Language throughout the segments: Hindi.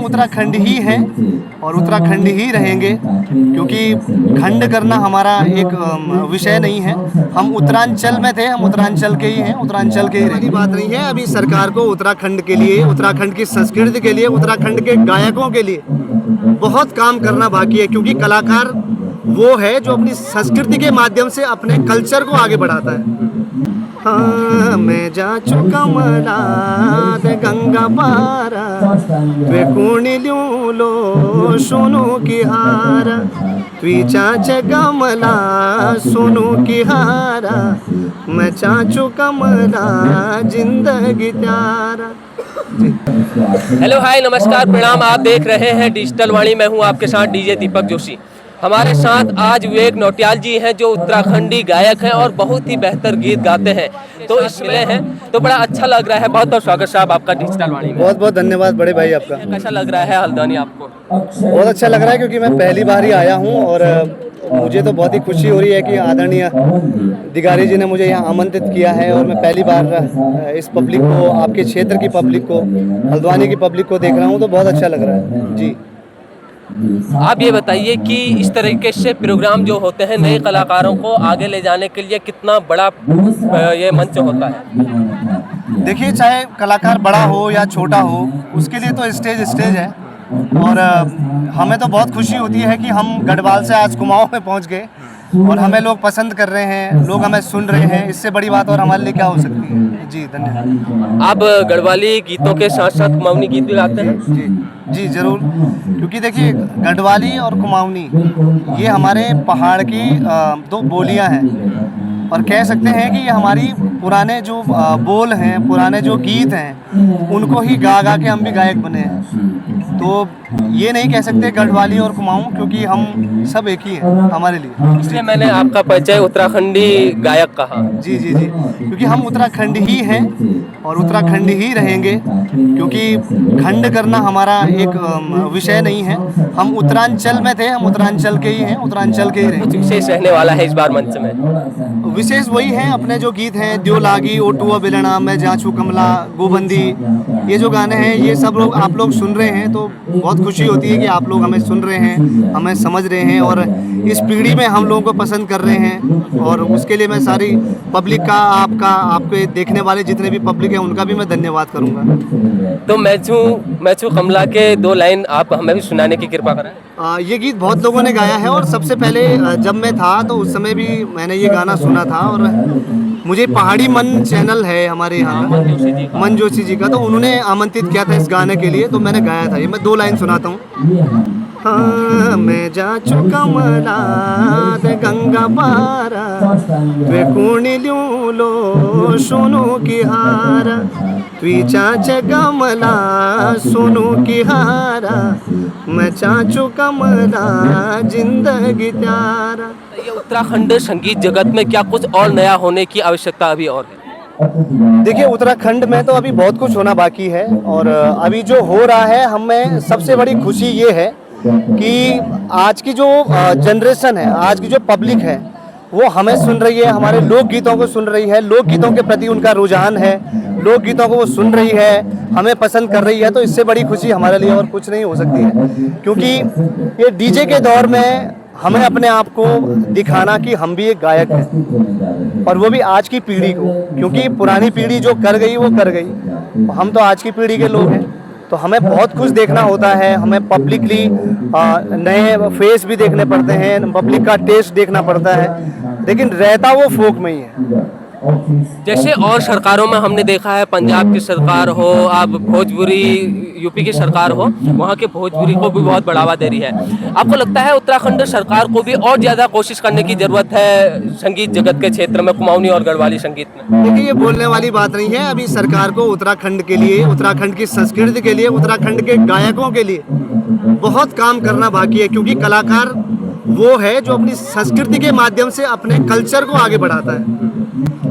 उत्तराखंड ही हैं और उत्तराखंड ही रहेंगे, क्योंकि खंड करना हमारा एक विषय नहीं है। हम उत्तरांचल में थे, हम उत्तरांचल के ही हैं, उत्तरांचल के ही रहेंगे। बात नहीं है, अभी सरकार को उत्तराखंड के लिए, उत्तराखंड की संस्कृति के लिए, उत्तराखंड के गायकों के लिए बहुत काम करना बाकी है, क्योंकि कलाकार वो है जो अपनी संस्कृति के माध्यम से अपने कल्चर को आगे बढ़ाता है। हाँ, मैं जा चुका मला गंगा पारा वे कुणिल्यों लो सोनू की हारा तुई चाच गमला सोनू की हारा मैं चाचू कमला जिंदगी त्यारा। हेलो हाय नमस्कार प्रणाम, आप देख रहे हैं डिजिटल वाणी। मैं हूं आपके साथ डीजे दीपक जोशी। हमारे साथ आज विवेक नौटियाल जी हैं जो उत्तराखंडी गायक हैं और बहुत ही बेहतर गीत गाते हैं। तो इस मिले हैं तो बड़ा अच्छा लग रहा है। बहुत बहुत स्वागत साहब आपका डिजिटल वाणी में। बहुत बहुत धन्यवाद बड़े भाई आपका। कैसा लग रहा है हल्द्वानी आपको? बहुत अच्छा लग रहा है, क्योंकि मैं पहली बार ही आया हूँ और मुझे तो बहुत ही खुशी हो रही है कि आदरणीय दिगारी जी ने मुझे यहाँ आमंत्रित किया है और मैं पहली बार इस पब्लिक को, आपके क्षेत्र की पब्लिक को, हल्द्वानी की पब्लिक को देख रहा हूँ, तो बहुत अच्छा लग रहा है जी। आप ये बताइए कि इस तरीके से प्रोग्राम जो होते हैं नए कलाकारों को आगे ले जाने के लिए कितना बड़ा ये मंच होता है? देखिए, चाहे कलाकार बड़ा हो या छोटा हो, उसके लिए तो स्टेज है। और हमें तो बहुत खुशी होती है कि हम गढ़वाल से आज कुमाऊं में पहुंच गए और हमें लोग पसंद कर रहे हैं, लोग हमें सुन रहे हैं। इससे बड़ी बात और हमारे लिए क्या हो सकती है। जी धन्यवाद। आप गढ़वाली गीतों के साथ साथ कुमाऊनी गीत भी गाते हैं? जी ज़रूर, क्योंकि देखिए गढ़वाली और कुमाऊनी ये हमारे पहाड़ की दो बोलियां हैं और कह सकते हैं कि ये हमारी पुराने जो बोल हैं, पुराने जो गीत हैं, उनको ही गा गा के हम भी गायक बने हैं। तो ये नहीं कह सकते गढ़वाली और कुमाऊं, क्योंकि हम सब एक ही हैं हमारे लिए। इसलिए मैंने आपका परिचय उत्तराखंडी गायक कहा। जी, क्योंकि हम उत्तराखंड ही हैं और उत्तराखंड ही रहेंगे, क्योंकि खंड करना हमारा एक विषय नहीं है। हम उत्तरांचल में थे, हम उत्तरांचल के ही हैं, उत्तरांचल के ही रहेंगे। कुछ विशेष रहने वाला है इस बार मंच में? विशेष वही हैं अपने जो गीत हैं, द्यो लागी ओटुआ बिलना, मैं जाचू कमला, गोबंदी, ये जो गाने हैं ये सब लोग आप लोग सुन रहे हैं, तो बहुत खुशी होती है कि आप लोग हमें सुन रहे हैं, हमें समझ रहे हैं और इस पीढ़ी में हम लोगों को पसंद कर रहे हैं। और उसके लिए मैं सारी पब्लिक का, आपके देखने वाले जितने भी पब्लिक हैं उनका भी मैं धन्यवाद करूँगा। तो मैं चू कमला के दो लाइन आप हमें भी सुनाने की कृपा करें। ये गीत बहुत लोगों ने गाया है और सबसे पहले जब मैं था तो उस समय भी मैंने ये गाना सुना था और मुझे पहाड़ी मन चैनल है हमारे यहाँ का, मन जोशी जी का, तो उन्होंने आमंत्रित किया था इस गाने के लिए, तो मैंने गाया था। ये मैं 2 लाइन सुनाता हूँ। हाँ, मैं जा चुका मला गंगा पारा वे कुणिल्यों लो सोनू की हारा तुई चाच गमला सोनू की हारा मैं चाचू कमला जिंदगी त्यारा। ये उत्तराखंड संगीत जगत में क्या कुछ और नया होने की आवश्यकता अभी और है? देखिए, उत्तराखंड में तो अभी बहुत कुछ होना बाकी है और अभी जो हो रहा है, हमें सबसे बड़ी खुशी ये है कि आज की जो जनरेशन है, आज की जो पब्लिक है, वो हमें सुन रही है, हमारे लोकगीतों को सुन रही है, लोकगीतों के प्रति उनका रुझान है, लोकगीतों को वो सुन रही है, हमें पसंद कर रही है। तो इससे बड़ी खुशी हमारे लिए और कुछ नहीं हो सकती है, क्योंकि ये डीजे के दौर में हमें अपने आप को दिखाना कि हम भी एक गायक हैं, और वो भी आज की पीढ़ी को, क्योंकि पुरानी पीढ़ी जो कर गई वो कर गई, हम तो आज की पीढ़ी के लोग हैं। तो हमें बहुत कुछ देखना होता है, हमें पब्लिकली नए फेस भी देखने पड़ते हैं, पब्लिक का टेस्ट देखना पड़ता है, लेकिन रहता वो फोक में ही है। जैसे और सरकारों में हमने देखा है, पंजाब की सरकार हो, आप भोजपुरी यूपी की सरकार हो, वहाँ के भोजपुरी को भी बहुत बढ़ावा दे रही है। आपको लगता है उत्तराखंड सरकार को भी और ज़्यादा कोशिश करने की ज़रूरत है संगीत जगत के क्षेत्र में, कुमाऊनी और गढ़वाली संगीत में? देखिए, ये बोलने वाली बात नहीं है। अभी सरकार को उत्तराखंड के लिए, उत्तराखंड की संस्कृति के लिए, उत्तराखंड के गायकों के लिए बहुत काम करना बाकी है, क्योंकि कलाकार वो है जो अपनी संस्कृति के माध्यम से अपने कल्चर को आगे बढ़ाता है।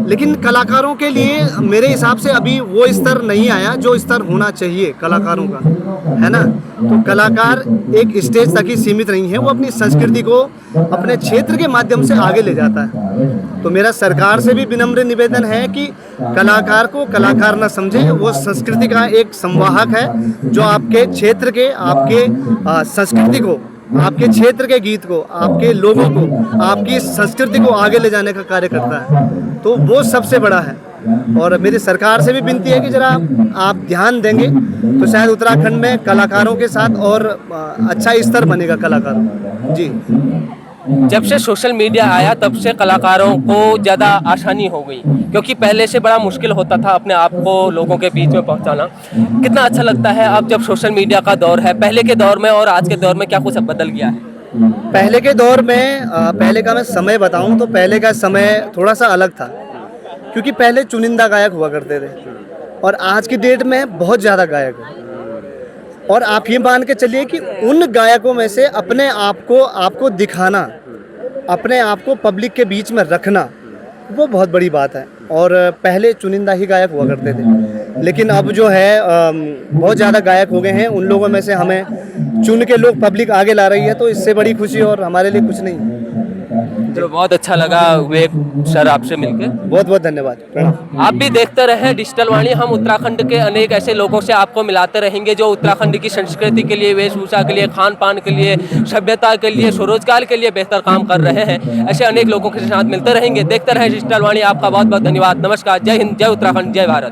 लेकिन कलाकारों के लिए मेरे हिसाब से अभी वो स्तर नहीं आया जो स्तर होना चाहिए कलाकारों का, है ना। तो कलाकार एक स्टेज तक ही सीमित नहीं है, वो अपनी संस्कृति को अपने क्षेत्र के माध्यम से आगे ले जाता है। तो मेरा सरकार से भी विनम्र निवेदन है कि कलाकार को कलाकार न समझे, वो संस्कृति का एक संवाहक है जो आपके क्षेत्र के, आपके संस्कृति को, आपके क्षेत्र के गीत को, आपके लोगों को, आपकी संस्कृति को आगे ले जाने का कार्य करता है। तो वो सबसे बड़ा है। और मेरी सरकार से भी विनती है कि जरा आप ध्यान देंगे तो शायद उत्तराखंड में कलाकारों के साथ और अच्छा स्तर बनेगा कलाकारों का। जी, जब से सोशल मीडिया आया तब से कलाकारों को ज़्यादा आसानी हो गई, क्योंकि पहले से बड़ा मुश्किल होता था अपने आप को लोगों के बीच में पहुंचाना। कितना अच्छा लगता है अब जब सोशल मीडिया का दौर है, पहले के दौर में और आज के दौर में क्या कुछ अब बदल गया है? पहले के दौर में पहले का मैं समय बताऊं तो पहले का समय थोड़ा सा अलग था, क्योंकि पहले चुनिंदा गायक हुआ करते थे और आज की डेट में बहुत ज़्यादा गायक हैं। और आप ये मान के चलिए कि उन गायकों में से अपने आप को आपको दिखाना, अपने आप को पब्लिक के बीच में रखना, वो बहुत बड़ी बात है। और पहले चुनिंदा ही गायक हुआ करते थे, लेकिन अब जो है बहुत ज़्यादा गायक हो गए हैं। उन लोगों में से हमें चुन के लोग पब्लिक आगे ला रही है, तो इससे बड़ी खुशी और हमारे लिए कुछ नहीं। तो बहुत अच्छा लगा विवेक सर आपसे मिलकर। बहुत बहुत धन्यवाद, प्रणाम। आप भी देखते रहे डिजिटल वाणी। हम उत्तराखंड के अनेक ऐसे लोगों से आपको मिलाते रहेंगे जो उत्तराखंड की संस्कृति के लिए, वेशभूषा के लिए, खान पान के लिए, सभ्यता के लिए, स्वरोजगार के लिए बेहतर काम कर रहे हैं। ऐसे अनेक लोगों के साथ मिलते रहेंगे। देखते रहे डिजिटल वाणी। आपका बहुत बहुत धन्यवाद। नमस्कार। जय हिंद, जय उत्तराखंड, जय भारत।